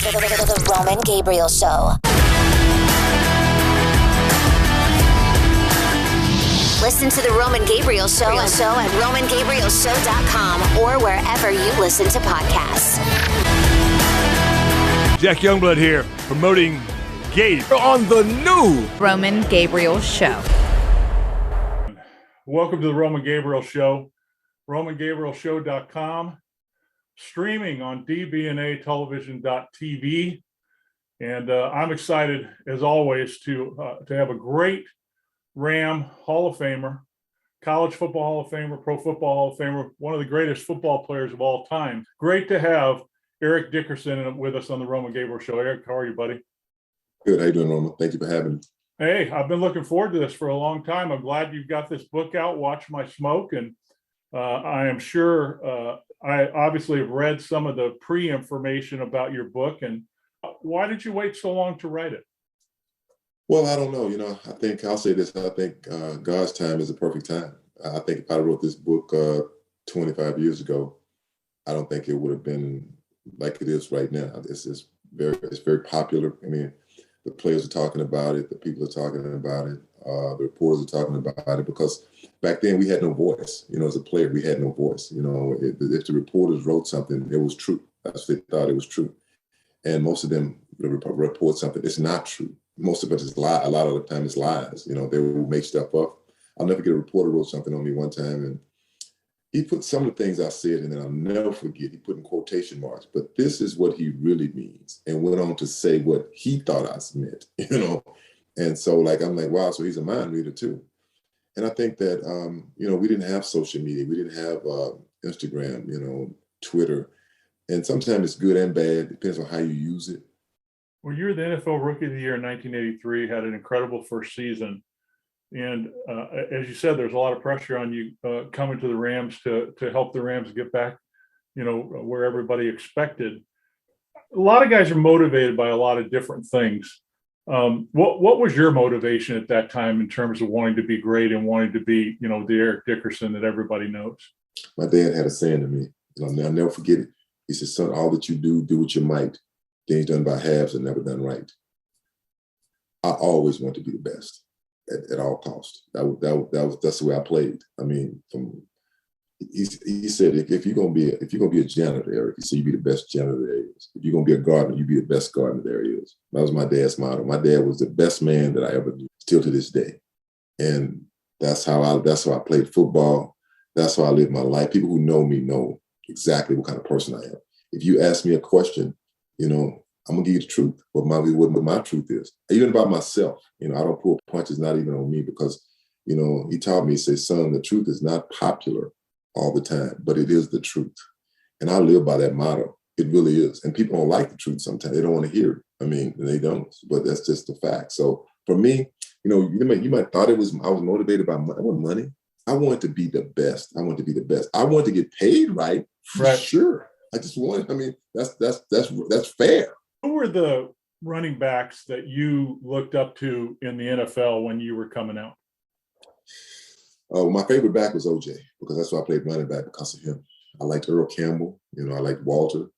The Roman Gabriel Show. Listen to The Roman Gabriel Show at RomanGabrielShow.com or wherever you listen to podcasts. Jack Youngblood here, promoting Gabe on the new Roman Gabriel Show. Welcome to the Roman Gabriel Show, RomanGabrielShow.com, streaming on DBandA television.tv. And I'm excited, as always, to have a great Ram Hall of Famer, College Football Hall of Famer, Pro Football Hall of Famer, one of the greatest football players of all time. Great to have Eric Dickerson with us on the Roman Gabriel Show. Eric, how are you, buddy? Good. How you doing, Roman? Thank you for having me. Hey, I've been looking forward to this for a long time. I'm glad you've got this book out, Watch My Smoke. And I am sure I obviously have read some of the pre-information about your book. And why did you wait so long to write it? Well, I don't know. I think I'll say this. I think God's time is the perfect time. I think if I wrote this book 25 years ago, I don't think it would have been like it is right now. It's very popular. I mean, the players are talking about it. The people are talking about it. The reporters are talking about it because back then we had no voice. As a player, we had no voice. If the reporters wrote something, it was true. That's what they thought it was true. And most of them report something. It's not true. Most of it is lie. A lot of the time it's lies. They will make stuff up. I'll never forget a reporter wrote something on me one time and he put some of the things I said and then I'll never forget. He put in quotation marks, but this is what he really means, and went on to say what he thought I meant, And so I'm like, wow, so he's a mind reader too. And I think that, we didn't have social media. We didn't have Instagram, Twitter. And sometimes it's good and bad. Depends on how you use it. Well, you're the NFL Rookie of the Year in 1983, had an incredible first season. And as you said, there's a lot of pressure on you coming to the Rams to help the Rams get back, where everybody expected. A lot of guys are motivated by a lot of different things. What was your motivation at that time in terms of wanting to be great and wanting to be, the Eric Dickerson that everybody knows? My dad had a saying to me, and I'll never forget it. He said, son, all that you do what you might. Things done by halves are never done right. I always want to be the best at all costs. That's the way I played. I mean, he said, if you're gonna be a janitor, Eric, he said you be the best janitor there is. If you're gonna be a gardener, you be the best gardener there is. That was my dad's motto. My dad was the best man that I ever knew, still to this day. And that's how I played football. That's how I lived my life. People who know me know exactly what kind of person I am. If you ask me a question, I'm gonna give you the truth. What my truth is. Even about myself, I don't pull punches, not even on me, because, he taught me, he said, son, the truth is not popular all the time, but it is the truth. And I live by that motto. It really is. And people don't like the truth sometimes. They don't want to hear it. I mean, they don't, but that's just the fact. So for me, you might thought I was motivated by money. I wanted to be the best. I wanted to be the best. I wanted to get paid right. Right. Sure. I just wanted, that's fair. Who were the running backs that you looked up to in the NFL when you were coming out? My favorite back was OJ, because that's why I played running back, because of him. I liked Earl Campbell. I liked Walter.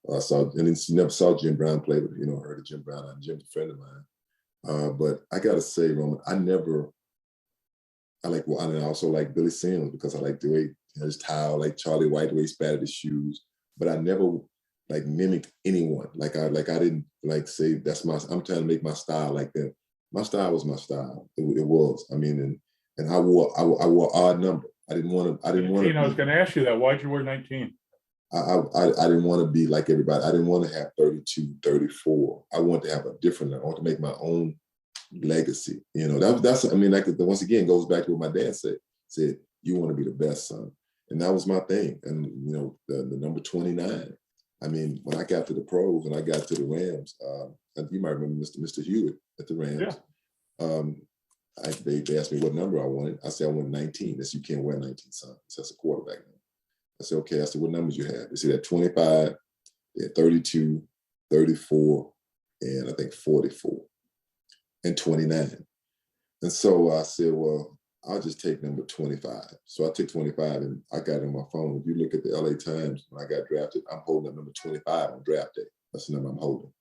Never saw Jim Brown play, but heard of Jim Brown. Jim's a friend of mine. But I gotta say, Roman, I also like Billy Sims, because I like the way his towel, like Charlie White, the way he spattered his shoes. But I never mimicked anyone. I didn't say I'm trying to make my style like them. My style was my style. It was. I mean, and I wore odd number. I didn't want to. I was going to ask you that. Why'd you wear 19? I didn't want to be like everybody. I didn't want to have 32, 34. I wanted to have a different. I want to make my own legacy. Once again, goes back to what my dad said, you want to be the best, son. And that was my thing. And, the number 29. I mean, when I got to the pros and I got to the Rams, you might remember Mr. Hewitt at the Rams. Yeah. They asked me what number I wanted. I said, I want 19. They said, you can't wear 19, son. So that's a quarterback now. I said, okay. I said, what numbers you have? They said, at 25, they had 32, 34, and I think 44, and 29. And so I said, well, I'll just take number 25. So I took 25 and I got it on my phone. If you look at the LA Times, when I got drafted, I'm holding up number 25 on draft day. That's the number I'm holding.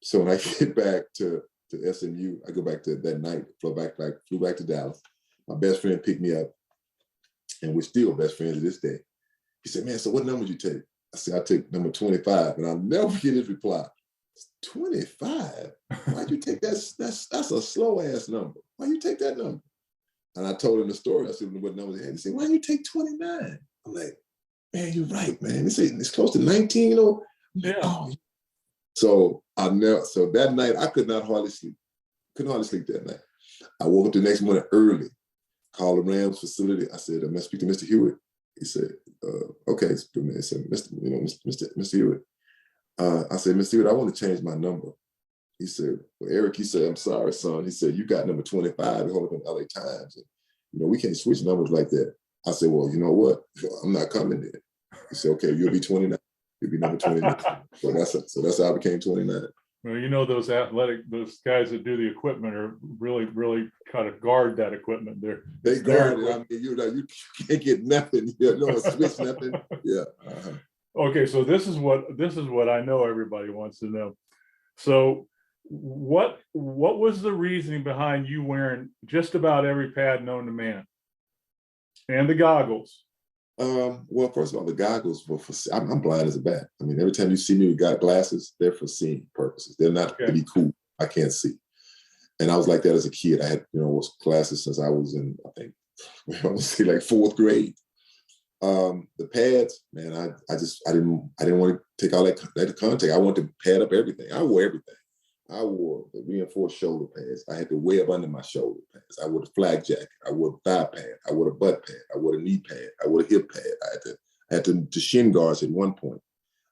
So when I get back to SMU, I go back to that night, flew back to Dallas. My best friend picked me up, and we're still best friends to this day. He said, man, so what number did you take? I said, I took number 25, and I'll never forget his reply. 25? Why'd you take that? That's a slow ass number. Why you take that number? And I told him the story. I said, what number they had? He said, why do you take 29? I'm like, man, you're right, man. They say it's close to 19, you know? Yeah. Oh. So that night I could not hardly sleep. Couldn't hardly sleep that night. I woke up the next morning early, called the Rams facility. I said, I'm gonna speak to Mr. Hewitt. He said, okay. He said, Mr. Hewitt. I said, Mr. Hewitt, I want to change my number. He said, well, Eric, he said, I'm sorry, son. He said, you got number 25. You hold up in LA Times. And, you know, we can't switch numbers like that. I said, well, you know what? I'm not coming there. He said, okay, you'll be 29. You'll be number 29. So that's how I became 29. Well, you know, those guys that do the equipment are really, really kind of guard that equipment. They guard it. I mean, you can't get nothing. You know, switch nothing. Yeah. Uh-huh. Okay, so this is what I know everybody wants to know. So what was the reasoning behind you wearing just about every pad known to man? And the goggles? Well, first of all, the goggles were for, I'm blind as a bat. I mean, every time you see me with glasses, they're for seeing purposes. They're not to be cool. I can't see. And I was like that as a kid. I had, glasses since I was in, I think, I would say like 4th grade. The pads, man, I didn't want to take all that contact. I wanted to pad up everything. I wore everything. I wore the reinforced shoulder pads. I had to wear up under my shoulder pads. I wore the flag jacket. I wore the thigh pad. I wore the butt pad. I wore the knee pad. I wore the hip pad. I had the shin guards at one point.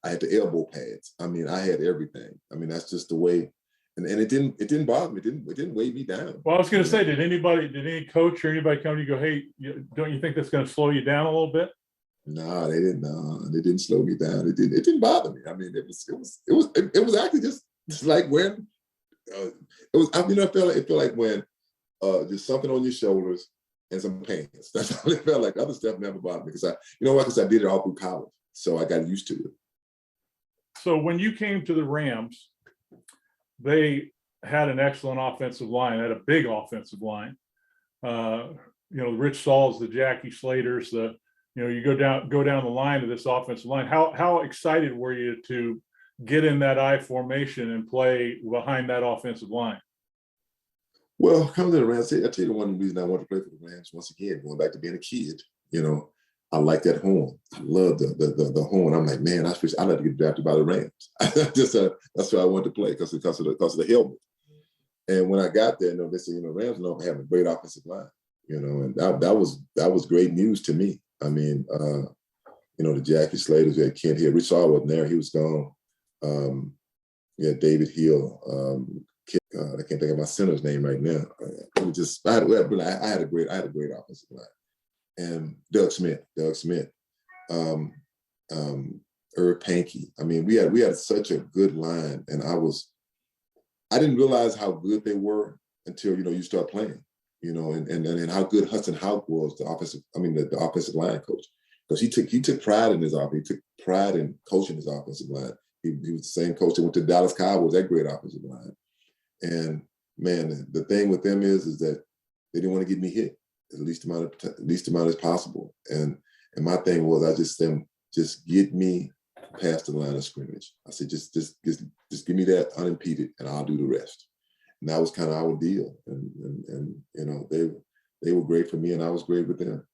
I had the elbow pads. I mean, I had everything. I mean, that's just the way. And it didn't bother me. It didn't weigh me down. Well, I was going to say, did any coach or anybody come to you go, hey, don't you think that's going to slow you down a little bit? No, they didn't. No, they didn't slow me down. It didn't bother me. I mean, it was actually just like when it felt like when there's something on your shoulders and some pants. That's how it felt like. Other stuff never bothered me because I did it all through college, so I got used to it. So when you came to the Rams, they had an excellent offensive line. Had a big offensive line. Rich Sauls, the Jackie Slaters, you go down the line of this offensive line. How excited were you to get in that I formation and play behind that offensive line? Well, coming to the Rams, I tell you the one reason I wanted to play for the Rams once again, going back to being a kid. I like that horn. I love the horn. I'm like, man, I'd like to get drafted by the Rams. That's why I wanted to play because of the helmet. And when I got there, they said, Rams don't have a great offensive line. And that was great news to me. I mean, the Jackie Slaters, we had Kent Hill. Rich Saul wasn't there; he was gone. David Hill. I can't think of my center's name right now. I had a great offensive line. And Doug Smith, Herb Pankey. I mean, we had such a good line, and I didn't realize how good they were until you start playing. And how good Hudson Houck was, the offensive line coach, because he took pride in his offense. He took pride in coaching his offensive line. He was the same coach that went to Dallas Cowboys, that great offensive line. And man, the thing with them is that they didn't want to get me hit at least amount as possible. And my thing was, I just get me past the line of scrimmage. I said, just give me that unimpeded, and I'll do the rest. And that was kind of our deal. And they were great for me, and I was great with them.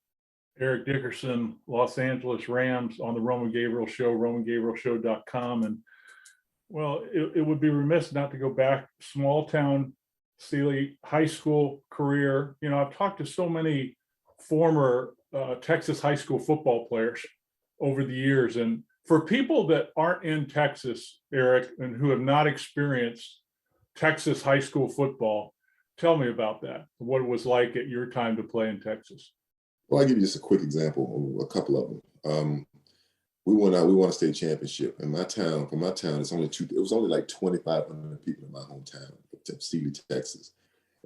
Eric Dickerson, Los Angeles Rams, on the Roman Gabriel Show, RomanGabrielShow.com. And well, it would be remiss not to go back. Small town, Sealy high school career. I've talked to so many former Texas high school football players over the years. And for people that aren't in Texas, Eric, and who have not experienced Texas high school football, tell me about that. What it was like at your time to play in Texas. Well, I'll give you just a quick example, a couple of them. We won a state championship in my town. For my town, it was only like 2,500 people in my hometown, Sealy, Texas.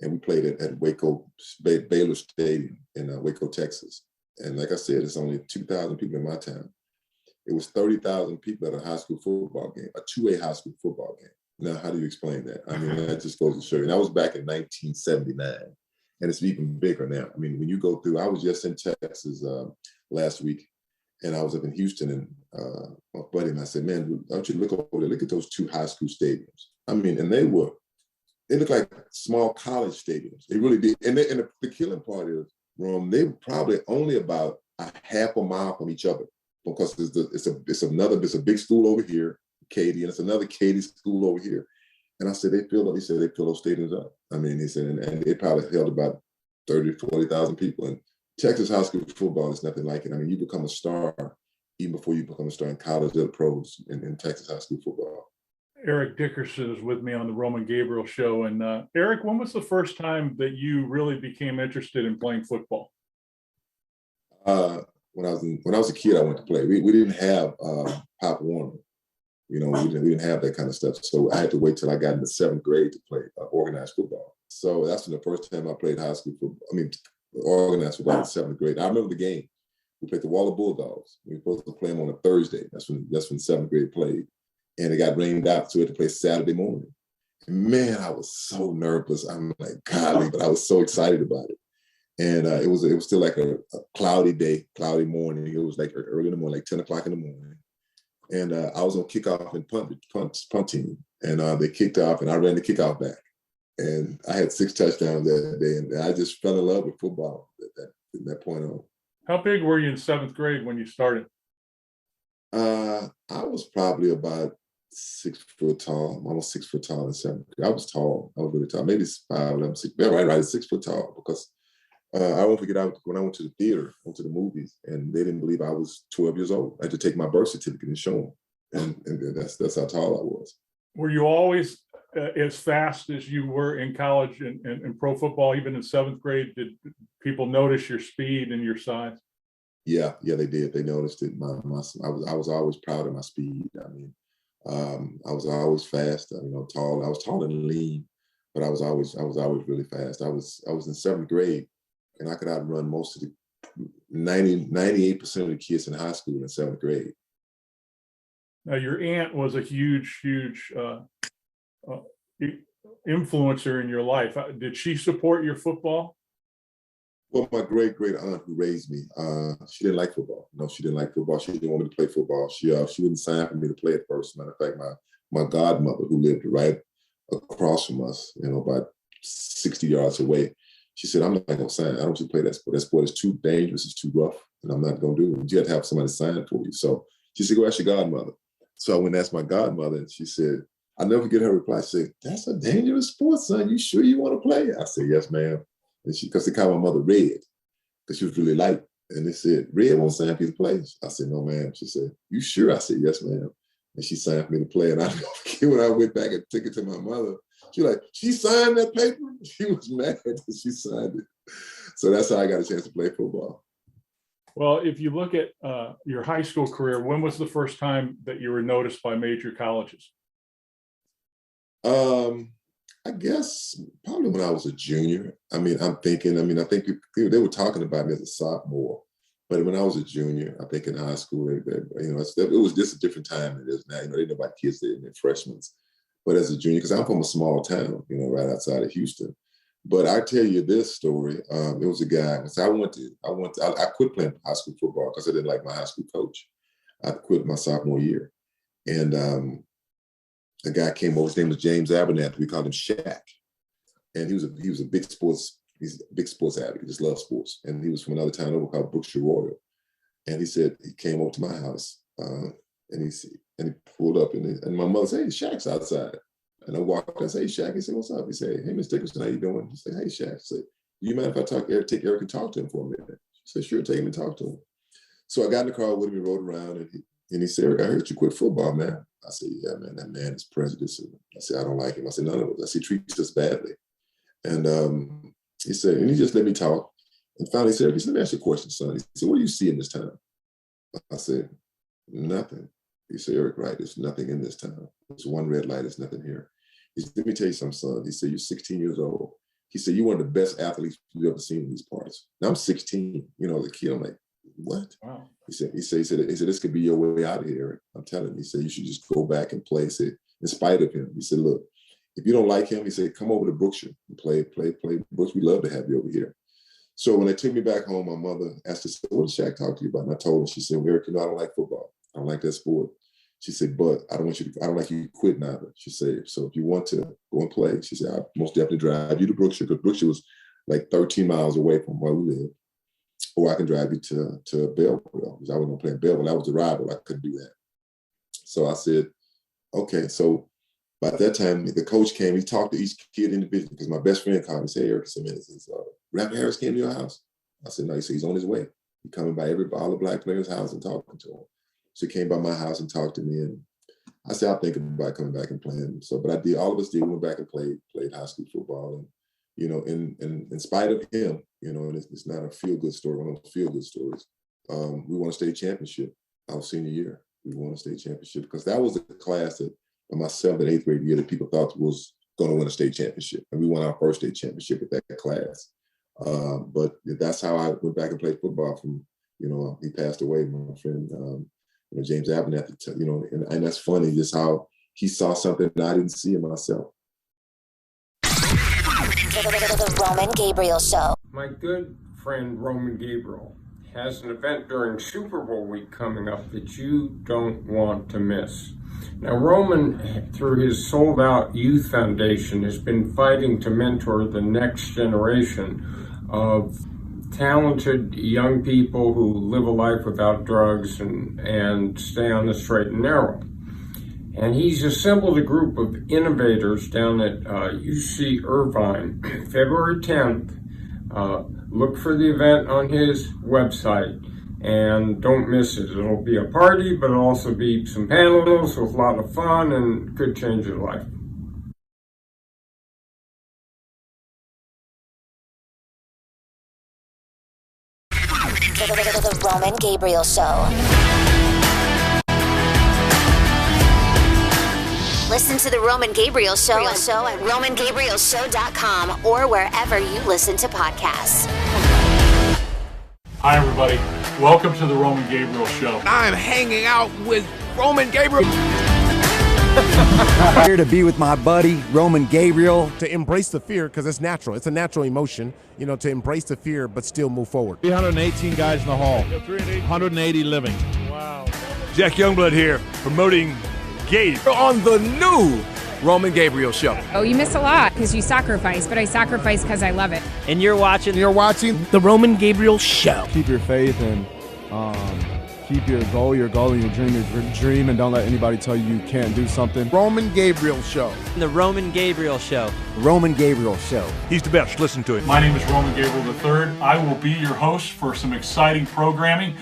And we played at Waco, Baylor Stadium in Waco, Texas. And like I said, it's only 2,000 people in my town. It was 30,000 people at a high school football game, a 2A high school football game. Now, how do you explain that? I mean, that just goes to show you. And that was back in 1979. And it's even bigger now. I mean, when you go through, I was just in Texas last week, and I was up in Houston, and my buddy and I said, man, I want you to look over there, look at those 2 high school stadiums. I mean, and they look like small college stadiums. They really did. And the killing part is, they were probably only about a half a mile from each other, because it's a big school over here, Katy, and it's another Katy school over here. And I said, he said they fill those stadiums up. I mean, he said, and they probably held about 30, 40,000 people. And Texas high school football is nothing like it. I mean, you become a star even before you become a star in college or pros in Texas high school football. Eric Dickerson is with me on the Roman Gabriel Show. And Eric, when was the first time that you really became interested in playing football? When I was a kid, I went to play. We didn't have Pop Warner. You know, we didn't have that kind of stuff. So I had to wait till I got into 7th grade to play organized football. So that's when the first time I played high school football. I mean, organized football in 7th grade. I remember the game. We played the Waller Bulldogs. We were supposed to play them on a Thursday. That's when 7th grade played. And it got rained out, so we had to play Saturday morning. And man, I was so nervous. I'm like, golly, but I was so excited about it. And it was still like a cloudy day, cloudy morning. It was like early in the morning, like 10 o'clock in the morning. And I was on kickoff and punt team. And they kicked off, and I ran the kickoff back. And I had 6 touchdowns that day. And I just fell in love with football from that point on. How big were you in 7th grade when you started? I was probably about 6 foot tall, almost 6 foot tall in 7th grade. I was tall. I was really tall. Maybe 5'11", 6. Yeah, right, 6 foot tall, because I won't forget when I went to the theater, went to the movies, and they didn't believe I was 12 years old. I had to take my birth certificate and show them. And that's how tall I was. Were you always as fast as you were in college and pro football, even in 7th grade? Did people notice your speed and your size? Yeah, they did. They noticed it. I was always proud of my speed. I mean, I was always fast. Tall. I was tall and lean, but I was always really fast. I was in 7th grade, and I could outrun most of the 98% of the kids in high school in 7th grade. Now, your aunt was a huge influencer in your life. Did she support your football? Well, my great aunt who raised me, she didn't like football. No, she didn't like football. She didn't want me to play football. She wouldn't sign for me to play at first. Matter of fact, my godmother, who lived right across from us, about 60 yards away, she said, I'm not going to sign. I don't want you to play that sport. That sport is too dangerous. It's too rough, and I'm not going to do it. You have to have somebody sign for you. So she said, go ask your godmother. So I went and asked my godmother, and she said, I'll never forget her reply. She said, that's a dangerous sport, son. You sure you want to play? I said, yes, ma'am. And because they called my mother Red, because she was really light. And they said, Red won't sign for you to play. I said, no, ma'am. She said, you sure? I said, yes, ma'am. And she signed for me to play. And I forget when I went back and took it to my mother, she was like, she signed that paper? She was mad that she signed it. So that's how I got a chance to play football. Well, if you look at your high school career, when was the first time that you were noticed by major colleges? I guess probably when I was a junior. I think they were talking about me as a sophomore, but when I was a junior, I think in high school, it was just a different time than it is now. They didn't know about kids that in their freshmen. But as a junior, because I'm from a small town, right outside of Houston. But I tell you this story. It was a guy. So I quit playing high school football because I didn't like my high school coach. I quit my sophomore year, and a guy came over. His name was James Abernathy. We called him Shaq, and he was a big sports. He's a big sports advocate. He just loves sports, and he was from another town over called Brookshire Royal. And he said he came over to my house, and he pulled up, and my mother said, "Hey, Shaq's outside." And I walked and I said, "Hey, Shaq." He said, "What's up?" He said, "Hey, Miss Dickerson, how you doing?" He said, "Hey, Shaq." I said, "Do you mind if I take Eric and talk to him for a minute?" She said, "Sure, take him and talk to him." So I got in the car with him, we rode around, and he said, "Eric, I heard you quit football, man." I said, "Yeah, man, that man is prejudiced." I said, "I don't like him." I said, "None of us." I said, "He treats us badly." And he said, and he just let me talk. And finally he said, "Let me ask you a question, son." He said, "What do you see in this town?" I said, "Nothing." He said, "Eric, right, there's nothing in this town. There's one red light, there's nothing here." He said, "Let me tell you something, son." He said, "You're 16 years old." He said, "You're one of the best athletes you've ever seen in these parts." Now I'm 16, as a kid, I'm like, what? Wow. He said, this could be your way out of here. I'm telling you. He said, you should just go back and play. He said, in spite of him, he said, look, if you don't like him, he said, come over to Brookshire and play Brooks. We'd love to have you over here. So when they took me back home, my mother asked us, what did Shaq talk to you about? And I told her, she said, well, Eric, I don't like football. I don't like that sport. She said, but I don't like you to quit neither. She said, so if you want to go and play, she said, I'll most definitely drive you to Brookshire, because Brookshire was like 13 miles away from where we lived. Or I can drive you to Belleville, because I was going to play in Belleville. That was the rival. I couldn't do that. So I said, okay. So by that time, the coach came. He talked to each kid individually, because my best friend called me and said, hey, Eric, Rapper Harris came to your house? I said, no. He said, he's on his way. He's coming by all the black players' house and talking to him. So he came by my house and talked to me. And I said, I'm thinking about coming back and playing. So, but I did. All of us did. We went back and played high school football. And, you know, in spite of him, you know, and it's not a feel-good story, one of those feel-good stories. We won a state championship our senior year. We won a state championship, because that was the class that in my 7th and 8th grade year that people thought was going to win a state championship. And we won our first state championship with that class. But that's how I went back and played football from, you know, he passed away, my friend, you know, James Abernathy, you know, and that's funny, just how he saw something that I didn't see in myself. The Roman Gabriel Show. My good friend Roman Gabriel has an event during Super Bowl week coming up that you don't want to miss. Now, Roman, through his Sold Out Youth Foundation, has been fighting to mentor the next generation of talented young people who live a life without drugs and stay on the straight and narrow. And he's assembled a group of innovators down at UC Irvine, February 10th. Look for the event on his website and don't miss it. It'll be a party, but it'll also be some panels with a lot of fun and could change your life. The Roman Gabriel Show. Listen to the Roman Gabriel Show at RomanGabrielShow.com or wherever you listen to podcasts. Hi, everybody. Welcome to the Roman Gabriel Show. I'm hanging out with Roman Gabriel. Here to be with my buddy, Roman Gabriel. To embrace the fear, because it's natural. It's a natural emotion, you know, to embrace the fear, but still move forward. 318 guys in the hall, 180 living. Wow. Jack Youngblood here, promoting Gabriel On the new Roman Gabriel Show. Oh, you miss a lot because you sacrifice, but I sacrifice because I love it. And you're watching the Roman Gabriel Show. Keep your faith and keep your goal, and your dream, and don't let anybody tell you you can't do something. Roman Gabriel Show. the Roman Gabriel Show. Roman Gabriel Show. He's the best. Listen to him. My name is Roman Gabriel III. I will be your host for some exciting programming.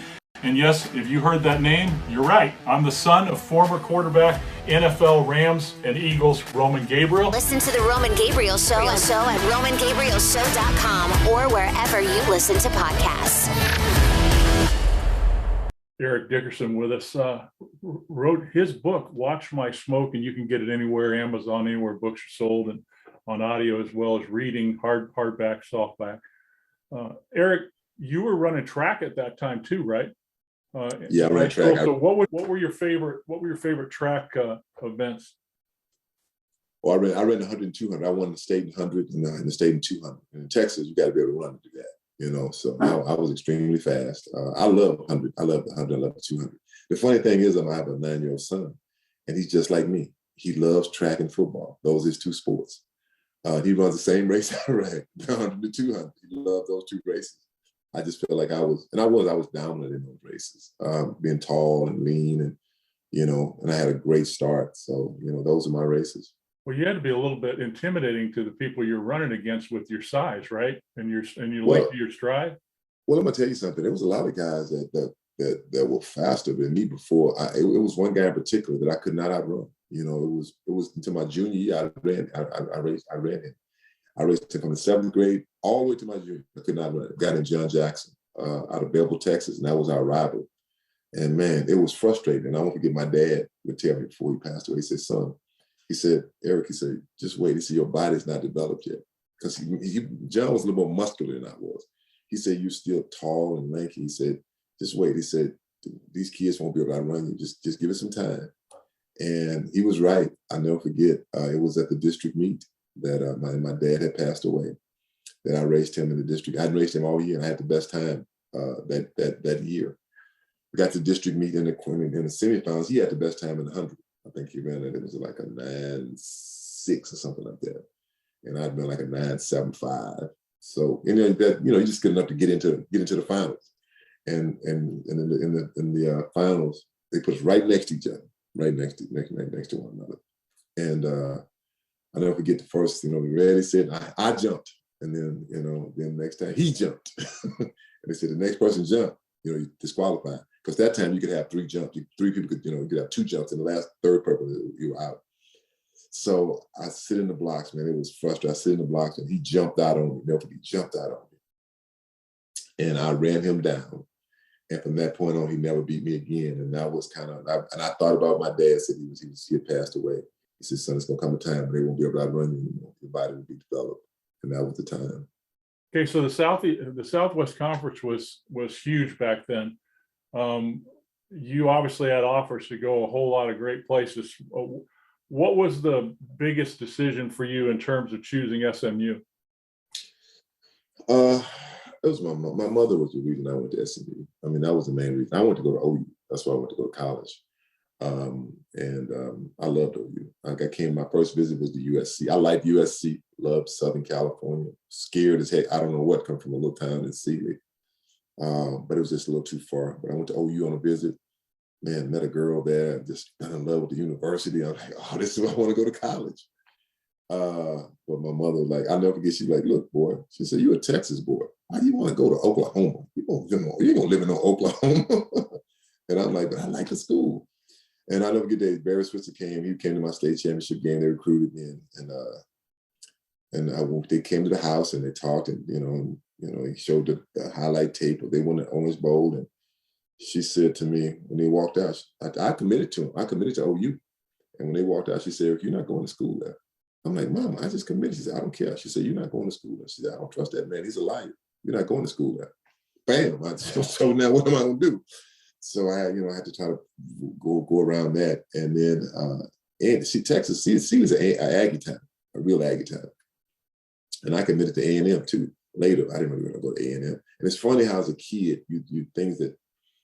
And yes, if you heard that name, you're right. I'm the son of former quarterback, NFL Rams and Eagles, Roman Gabriel. Listen to the Roman Gabriel Show at RomanGabrielShow.com or wherever you listen to podcasts. Eric Dickerson with us, wrote his book, Watch My Smoke, and you can get it anywhere, Amazon, anywhere books are sold, and on audio as well as reading, hardback, softback. Eric, you were running track at that time too, right? Yeah, I ran track. So what were your favorite track events? Well, I ran the 100 and 200. I won the state 100 and the state 200. And in Texas, you got to be able to run to do that. You know, so I was extremely fast. I love 100. I love the 100. I love the 200. The funny thing is, I have a 9-year-old son, and he's just like me. He loves track and football. Those are his two sports. He runs the same race I ran, the 100 and 200. He loved those two races. I just felt like I was dominant in those races, being tall and lean, and and I had a great start. So those are my races. Well, you had to be a little bit intimidating to the people you're running against with your size, right? And your length of your stride. Well, I'm gonna tell you something. There was a lot of guys that were faster than me before. It was one guy in particular that I could not outrun. It was until my junior year I ran him. I raced him from the 7th grade all the way to my junior. I could not run. A guy named John Jackson out of Belleville, Texas, and that was our rival. And man, it was frustrating. And I won't forget, my dad would tell me before he passed away. He said, "Son," he said, "Eric," he said, "just wait." He said, "Your body's not developed yet." Because John was a little more muscular than I was. He said, "You're still tall and lanky." He said, "Just wait." He said, these kids won't be able to outrun you. Just give it some time. And he was right. I'll never forget. It was at the district meet that my dad had passed away. That I raced him in the district. I hadn't raced him all year, and I had the best time that year. We got to district meet in the semifinals. He had the best time in the 100. I think he ran it. It was like a 9.6 or something like that, and I'd been like a 9.75. So you're just good enough to get into the finals, and in the finals they put us right next to each other, right next to one another, and I'll never forget the first. We ready, said I jumped, and then next time he jumped, and they said the next person jumped, you disqualified, because that time you could have 3 jumps, 3 people could you could have 2 jumps, and the third person you were out. So I sit in the blocks, man. It was frustrating. I sit in the blocks, and he jumped out on me. He jumped out on me, and I ran him down. And from that point on, he never beat me again. And that was and I thought about my dad. Said he had passed away. He said, "Son, it's gonna come a time when they won't be able to outrun you anymore. Your body will be developed." And that was the time. Okay, so the Southwest Conference was huge back then. You obviously had offers to go a whole lot of great places. What was the biggest decision for you in terms of choosing SMU? It was my mother was the reason I went to SMU. I mean, that was the main reason. I went to go to OU. That's why I went to go to college. I loved OU. My first visit was to USC. I liked USC, loved Southern California, scared as heck. I don't know what come from a little town in Sealy. But it was just a little too far. But I went to OU on a visit. Man, met a girl there, just fell in love with the university. I'm like, oh, this is where I want to go to college. But my mother was like, I'll never forget, she's like, look, boy, she said, you're a Texas boy. Why do you want to go to Oklahoma? You ain't gonna live in Oklahoma. And I'm like, but I like the school. And I'll never forget that Barry Switzer came. He came to my state championship game. They recruited me, they came to the house and they talked, and he showed the highlight tape of they won the Orange Bowl, and she said to me when they walked out, I committed to him. I committed to OU, and when they walked out, she said, "Eric, you're not going to school there." I'm like, "Mama, I just committed." She said, "I don't care." She said, "You're not going to school there." She said, "I don't trust that man. He's a liar. You're not going to school there." Bam! So now what am I going to do? So I had to try to go around that, and then Texas, was an Aggie town, a real Aggie town, and I committed to A&M too. Later, I didn't really want to go to A&M, and it's funny how as a kid, you things that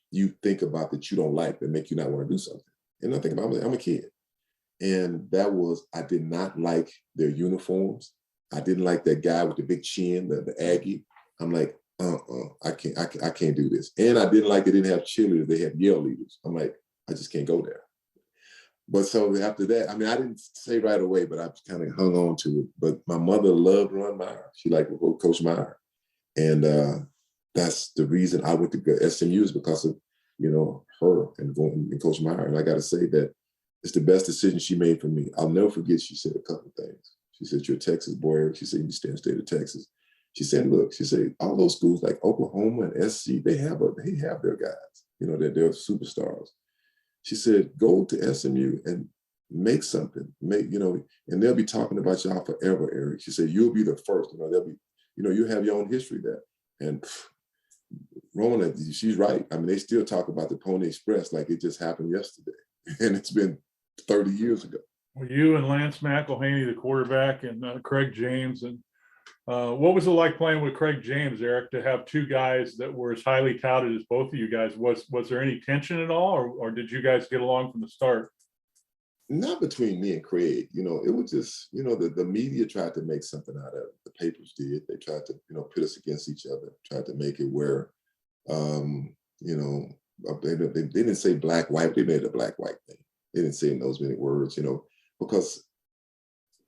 you think about that you don't like that make you not want to do something. And I think about I'm a kid, and that was I did not like their uniforms. I didn't like that guy with the big chin, the Aggie. I'm like, I can't do this. And I didn't like they didn't have cheerleaders, they had yell leaders. I'm like, I just can't go there. But so after that, I mean, I didn't say right away, but I kind of hung on to it. But my mother loved Ron Meyer. She liked Coach Meyer. And that's the reason I went to SMU is because of, her and going and Coach Meyer. And I got to say that it's the best decision she made for me. I'll never forget, she said a couple of things. She said, "You're a Texas boy." She said, "You stay in the state of Texas." She said, "Look," she said, "all those schools like Oklahoma and SC, they have their guys, they're superstars." She said, "Go to SMU and make something, and they'll be talking about y'all forever, Eric." She said, "You'll be the first, they'll be, you have your own history there." And Roman, she's right. I mean, they still talk about the Pony Express like it just happened yesterday, and it's been 30 years ago. Well, you and Lance McElhaney, the quarterback, and Craig James, and what was it like playing with Craig James, Eric, to have two guys that were as highly touted as both of you guys? Was there any tension at all, or did you guys get along from the start? Not between me and Craig. It was just, the media tried to make something out of it. The papers did. They tried to, pit us against each other, tried to make it where, they didn't say black, white, they made it a black-white thing. They didn't say in those many words, because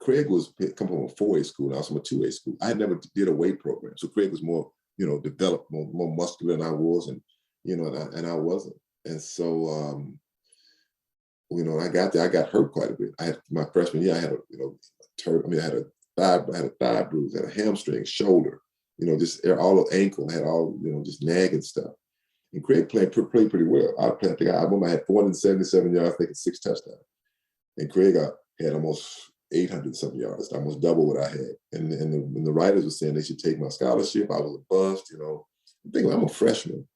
Craig was come from a 4A school and I was from a 2A school. I had never did a weight program. So Craig was more, developed, more muscular than I was, and, and I wasn't. And so, I got there, I got hurt quite a bit. I had my freshman year, I had I had a thigh bruise, I had a hamstring, shoulder, just all the ankle, I had all, just nagging stuff. And Craig played pretty well. I had 477 yards, I think 6 touchdowns. And Craig had almost 800 something yards, almost double what I had. And the writers were saying they should take my scholarship. I was a bust, I'm thinking, I'm a freshman.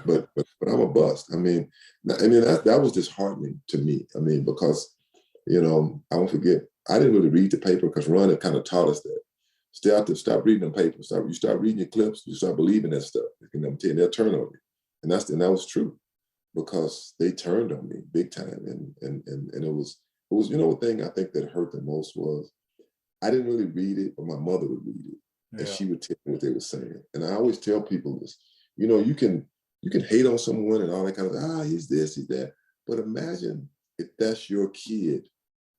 but I'm a bust. I mean that was disheartening to me. I mean, because I won't forget, I didn't really read the paper because Ron had kind of taught us that. Stop reading the paper. You start reading your clips, you start believing that stuff. I'm telling you, they'll turn on you. And that was true, because they turned on me big time. And it was one thing I think that hurt the most was I didn't really read it, but my mother would read it. Yeah. And she would tell me what they were saying. And I always tell people this, you can hate on someone and all that kind of, he's this, he's that. But imagine if that's your kid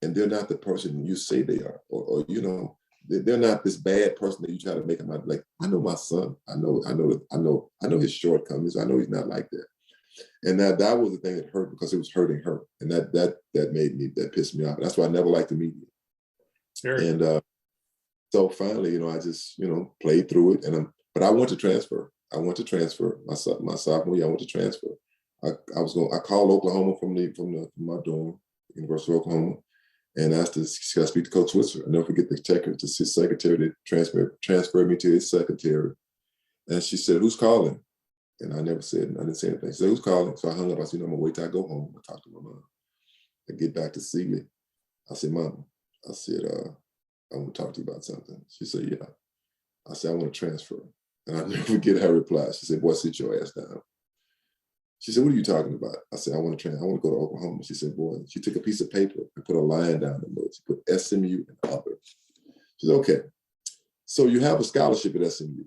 and they're not the person you say they are, or they're not this bad person that you try to make them out. Like, I know my son. I know his shortcomings. I know he's not like that. And that was the thing that hurt, because it was hurting her. And that pissed me off. And that's why I never liked the media. Sure. And so finally, I just, played through it. But I want to transfer. My sophomore year, I want to transfer. I called Oklahoma from my dorm, University of Oklahoma, and asked to speak to Coach Switzer. I'll never forget the secretary that transferred me to his secretary. And she said, "Who's calling?" And I didn't say anything. She said, "Who's calling?" So I hung up. I said, "I'm gonna wait till I go home. I talk to my mom. I get back to Sealy." I said, "Mom," I said, "I want to talk to you about something." She said, "Yeah." I said, "I want to transfer." And I'll never forget her reply. She said, "Boy, sit your ass down." She said, "What are you talking about?" I said, I want to go to Oklahoma." She said, "Boy," she took a piece of paper and put a line down the middle. She put SMU and other. She said, "Okay, so you have a scholarship at SMU."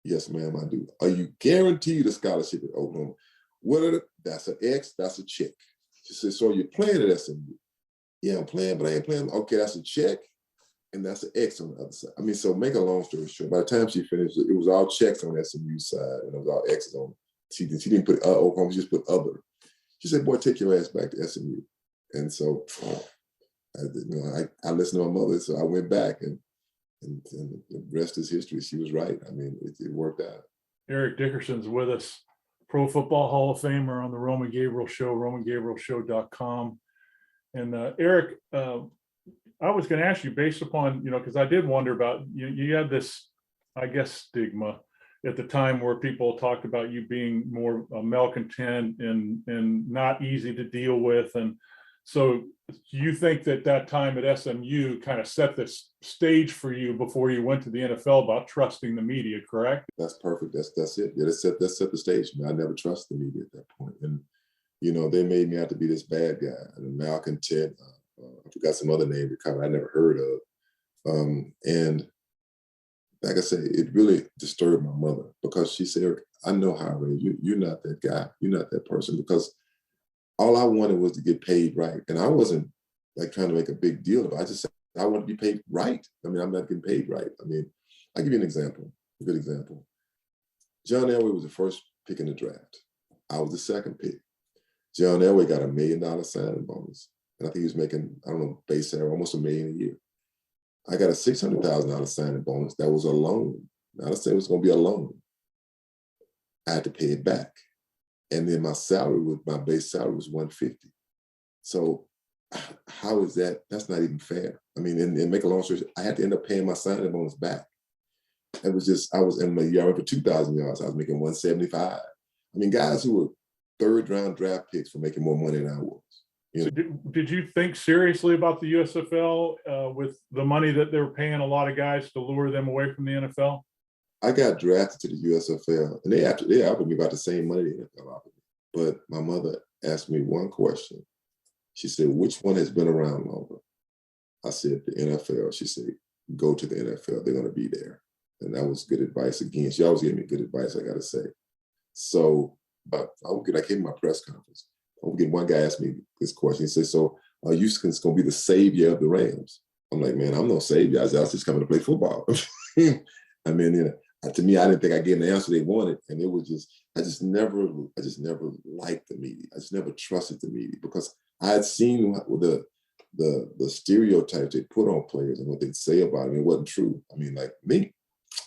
"Yes, ma'am, I do." "Are you guaranteed a scholarship at Oklahoma?" "That's an X, that's a check." She said, "So you're playing at SMU?" "Yeah, I'm playing, but I ain't playing." "Okay, that's a check, and that's an X on the other side." I mean, so make a long story short, by the time she finished, it was all checks on SMU side, and it was all X's on. She didn't put Oklahoma, she just put other. She said, "Boy, take your ass back to SMU." And so I listened to my mother, so I went back, and the rest is history. She was right. I mean, it worked out. Eric Dickerson's with us, Pro Football Hall of Famer on the Roman Gabriel Show, RomanGabrielShow.com. And Eric, I was going to ask you, based upon, because I did wonder about, you had this, I guess, stigma at the time where people talked about you being more malcontent and not easy to deal with. And so you think that time at SMU kind of set this stage for you before you went to the NFL about trusting the media, correct? That's perfect. That's it. Yeah, that set the stage. I never trusted the media at that point. And, they made me out to be this bad guy, and malcontent. I forgot some other name I never heard of. And like I said, it really disturbed my mother, because she said, "Eric, I know how I raised you. You're not that guy. You're not that person." Because all I wanted was to get paid right. And I wasn't like trying to make a big deal of it. I just said I want to be paid right. I mean, I'm not getting paid right. I mean, I'll give you an example, a good example. John Elway was the first pick in the draft. I was the second pick. John Elway got $1 million signing bonus. And I think he was making, base salary, almost $1 million a year. I got a $600,000 signing bonus that was a loan. Now, I said it was going to be a loan. I had to pay it back. And then my base salary was $150. So how is that? That's not even fair. I mean, and make a long story short, I had to end up paying my signing bonus back. It was just, I was in my year for 2,000 yards. I was making 175. I mean, guys who were third-round draft picks were making more money than I was. So did you think seriously about the USFL with the money that they were paying a lot of guys to lure them away from the NFL? I got drafted to the USFL, and they offered me about the same money the NFL offered me. But my mother asked me one question. She said, "Which one has been around longer?" I said, "The NFL." She said, "Go to the NFL. They're going to be there." And that was good advice. Again, she always gave me good advice, I got to say. So I came to my press conference. One guy asked me this question. He said, "So are you going to be the savior of the Rams?" I'm like, "Man, I'm no savior. I was just coming to play football." I mean, to me, I didn't think I get an answer they wanted. And it was just, I just never liked the media. I just never trusted the media, because I had seen the stereotypes they put on players and what they'd say about them. It wasn't true. I mean, like me,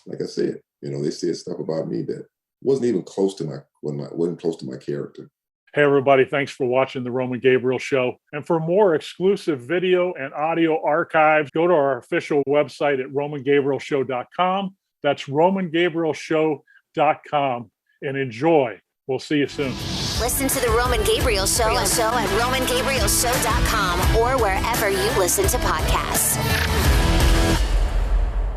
like I said, they said stuff about me that wasn't even close to wasn't close to my character. Hey, everybody, thanks for watching The Roman Gabriel Show. And for more exclusive video and audio archives, go to our official website at RomanGabrielShow.com. That's RomanGabrielShow.com, and enjoy We'll see you soon. Listen to the Roman Gabriel Show at RomanGabrielShow.com or wherever you listen to podcasts.